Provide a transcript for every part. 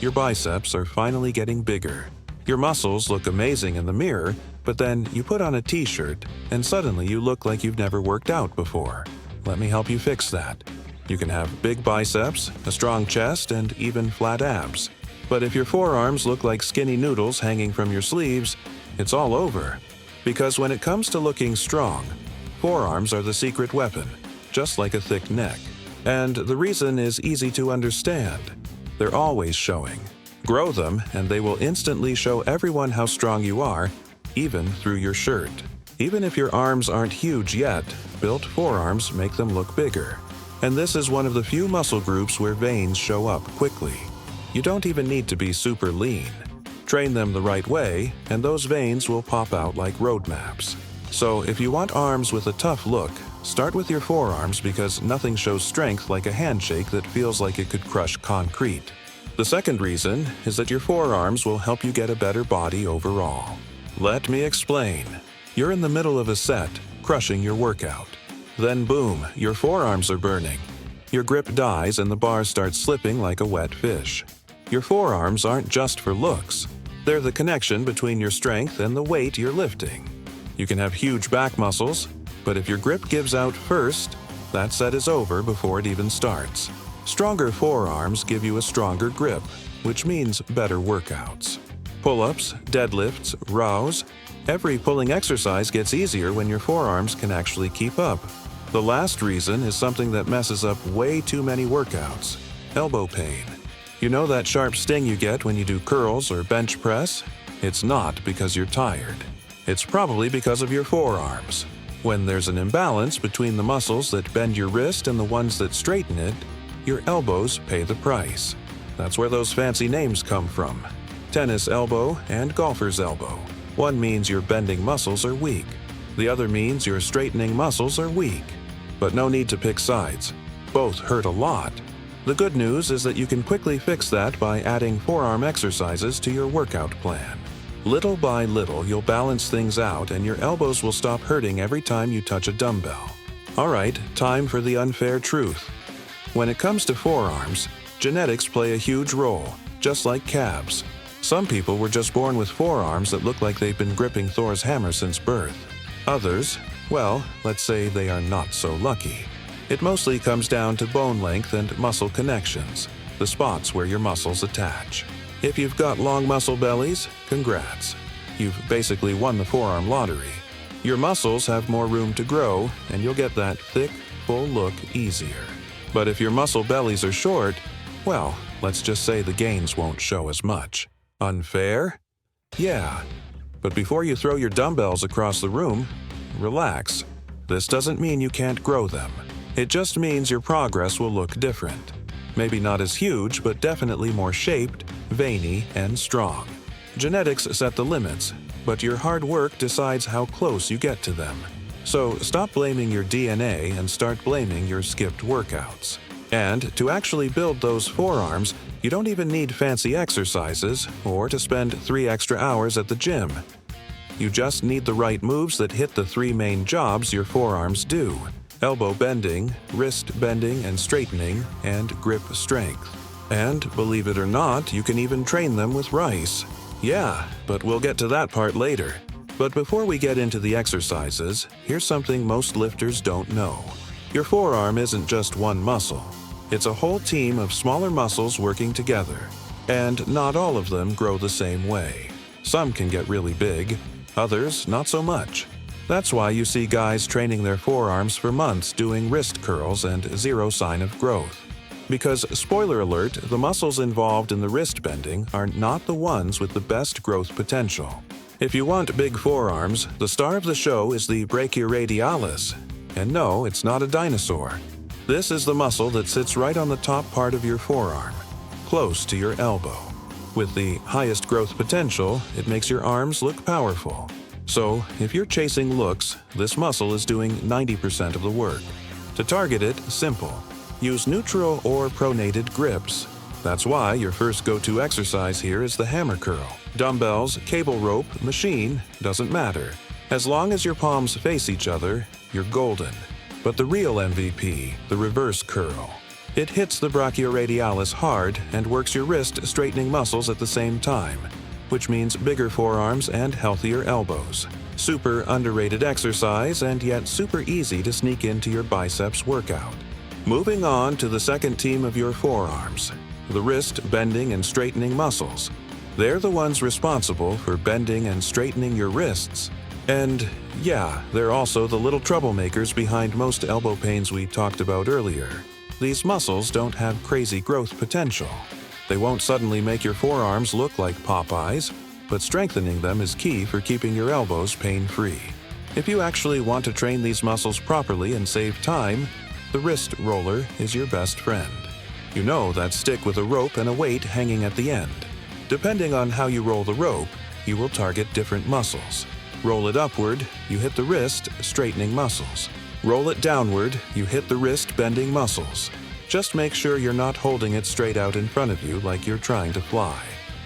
Your biceps are finally getting bigger. Your muscles look amazing in the mirror, but then you put on a t-shirt and suddenly you look like you've never worked out before. Let me help you fix that. You can have big biceps, a strong chest, and even flat abs. But if your forearms look like skinny noodles hanging from your sleeves, it's all over. Because when it comes to looking strong, forearms are the secret weapon, just like a thick neck. And the reason is easy to understand. They're always showing. Grow them, and they will instantly show everyone how strong you are, even through your shirt. Even if your arms aren't huge yet, built forearms make them look bigger. And this is one of the few muscle groups where veins show up quickly. You don't even need to be super lean. Train them the right way, and those veins will pop out like road maps. So if you want arms with a tough look, start with your forearms because nothing shows strength like a handshake that feels like it could crush concrete. The second reason is that your forearms will help you get a better body overall. Let me explain. You're in the middle of a set, crushing your workout. Then boom, your forearms are burning. Your grip dies and the bar starts slipping like a wet fish. Your forearms aren't just for looks. They're the connection between your strength and the weight you're lifting. You can have huge back muscles, but if your grip gives out first, that set is over before it even starts. Stronger forearms give you a stronger grip, which means better workouts. Pull-ups, deadlifts, rows, every pulling exercise gets easier when your forearms can actually keep up. The last reason is something that messes up way too many workouts: elbow pain. You know that sharp sting you get when you do curls or bench press? It's not because you're tired. It's probably because of your forearms. When there's an imbalance between the muscles that bend your wrist and the ones that straighten it, your elbows pay the price. That's where those fancy names come from. Tennis elbow and golfer's elbow. One means your bending muscles are weak. The other means your straightening muscles are weak. But no need to pick sides. Both hurt a lot. The good news is that you can quickly fix that by adding forearm exercises to your workout plan. Little by little, you'll balance things out and your elbows will stop hurting every time you touch a dumbbell. Alright, time for the unfair truth. When it comes to forearms, genetics play a huge role, just like calves. Some people were just born with forearms that look like they've been gripping Thor's hammer since birth. Others, well, let's say they are not so lucky. It mostly comes down to bone length and muscle connections, the spots where your muscles attach. If you've got long muscle bellies, congrats. You've basically won the forearm lottery. Your muscles have more room to grow, and you'll get that thick, full look easier. But if your muscle bellies are short, well, let's just say the gains won't show as much. Unfair? Yeah. But before you throw your dumbbells across the room, relax. This doesn't mean you can't grow them. It just means your progress will look different. Maybe not as huge, but definitely more shaped, veiny, and strong. Genetics set the limits, but your hard work decides how close you get to them. So stop blaming your DNA and start blaming your skipped workouts. And to actually build those forearms, you don't even need fancy exercises or to spend 3 extra hours at the gym. You just need the right moves that hit the 3 main jobs your forearms do: elbow bending, wrist bending and straightening, and grip strength. And believe it or not, you can even train them with rice. Yeah, but we'll get to that part later. But before we get into the exercises, here's something most lifters don't know. Your forearm isn't just one muscle. It's a whole team of smaller muscles working together. And not all of them grow the same way. Some can get really big, others not so much. That's why you see guys training their forearms for months doing wrist curls and zero sign of growth. Because, spoiler alert, the muscles involved in the wrist bending are not the ones with the best growth potential. If you want big forearms, the star of the show is the brachioradialis. And no, it's not a dinosaur. This is the muscle that sits right on the top part of your forearm, close to your elbow. With the highest growth potential, it makes your arms look powerful. So, if you're chasing looks, this muscle is doing 90% of the work. To target it, simple. Use neutral or pronated grips. That's why your first go-to exercise here is the hammer curl. Dumbbells, cable rope, machine, doesn't matter. As long as your palms face each other, you're golden. But the real MVP, the reverse curl. It hits the brachioradialis hard and works your wrist straightening muscles at the same time, which means bigger forearms and healthier elbows. Super underrated exercise and yet super easy to sneak into your biceps workout. Moving on to the second team of your forearms, the wrist bending and straightening muscles. They're the ones responsible for bending and straightening your wrists. And yeah, they're also the little troublemakers behind most elbow pains we talked about earlier. These muscles don't have crazy growth potential. They won't suddenly make your forearms look like Popeyes, but strengthening them is key for keeping your elbows pain-free. If you actually want to train these muscles properly and save time, the wrist roller is your best friend. You know that stick with a rope and a weight hanging at the end. Depending on how you roll the rope, you will target different muscles. Roll it upward, you hit the wrist straightening muscles. Roll it downward, you hit the wrist bending muscles. Just make sure you're not holding it straight out in front of you like you're trying to fly.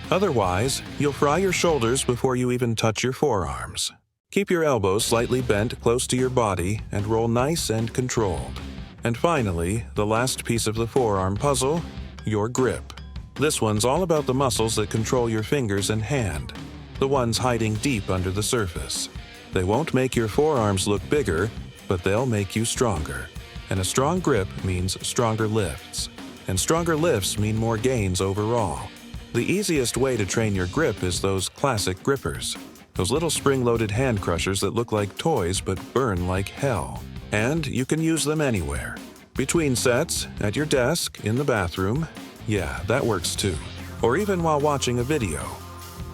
Otherwise, you'll fry your shoulders before you even touch your forearms. Keep your elbows slightly bent close to your body and roll nice and controlled. And finally, the last piece of the forearm puzzle, your grip. This one's all about the muscles that control your fingers and hand, the ones hiding deep under the surface. They won't make your forearms look bigger, but they'll make you stronger. And a strong grip means stronger lifts. And stronger lifts mean more gains overall. The easiest way to train your grip is those classic grippers. Those little spring-loaded hand crushers that look like toys but burn like hell. And you can use them anywhere. Between sets, at your desk, in the bathroom. Yeah, that works too. Or even while watching a video.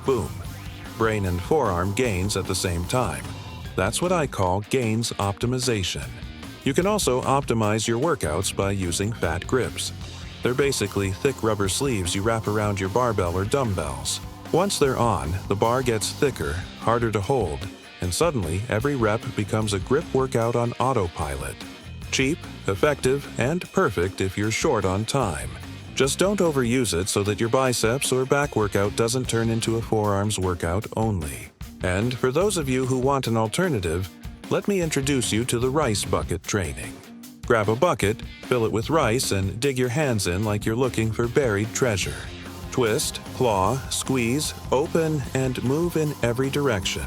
Boom. Brain and forearm gains at the same time. That's what I call gains optimization. You can also optimize your workouts by using fat grips. They're basically thick rubber sleeves you wrap around your barbell or dumbbells. Once they're on, the bar gets thicker, harder to hold, and suddenly every rep becomes a grip workout on autopilot. Cheap, effective, and perfect if you're short on time. Just don't overuse it so that your biceps or back workout doesn't turn into a forearms workout only. And for those of you who want an alternative, let me introduce you to the rice bucket training. Grab a bucket, fill it with rice, and dig your hands in like you're looking for buried treasure. Twist, claw, squeeze, open, and move in every direction.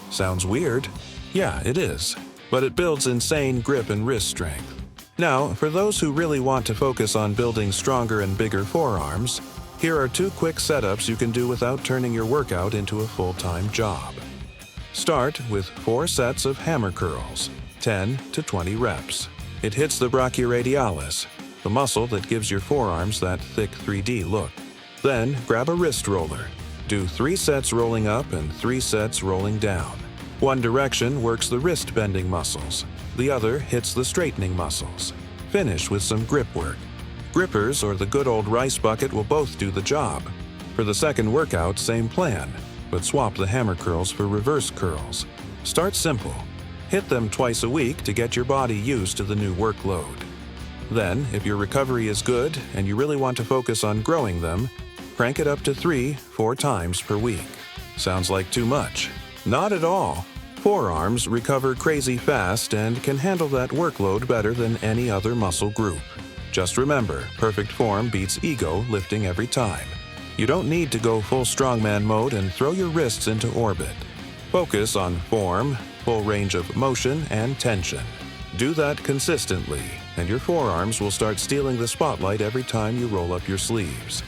Sounds weird? Yeah, it is. But it builds insane grip and wrist strength. Now, for those who really want to focus on building stronger and bigger forearms, here are 2 quick setups you can do without turning your workout into a full-time job. Start with 4 sets of hammer curls, 10 to 20 reps. It hits the brachioradialis, the muscle that gives your forearms that thick 3D look. Then grab a wrist roller. Do 3 sets rolling up and 3 sets rolling down. One direction works the wrist bending muscles. The other hits the straightening muscles. Finish with some grip work. Grippers or the good old rice bucket will both do the job. For the second workout, same plan, but swap the hammer curls for reverse curls. Start simple. Hit them twice a week to get your body used to the new workload. Then, if your recovery is good and you really want to focus on growing them, crank it up to 3-4 times per week. Sounds like too much? Not at all. Forearms recover crazy fast and can handle that workload better than any other muscle group. Just remember, perfect form beats ego lifting every time. You don't need to go full strongman mode and throw your wrists into orbit. Focus on form, full range of motion, and tension. Do that consistently, and your forearms will start stealing the spotlight every time you roll up your sleeves.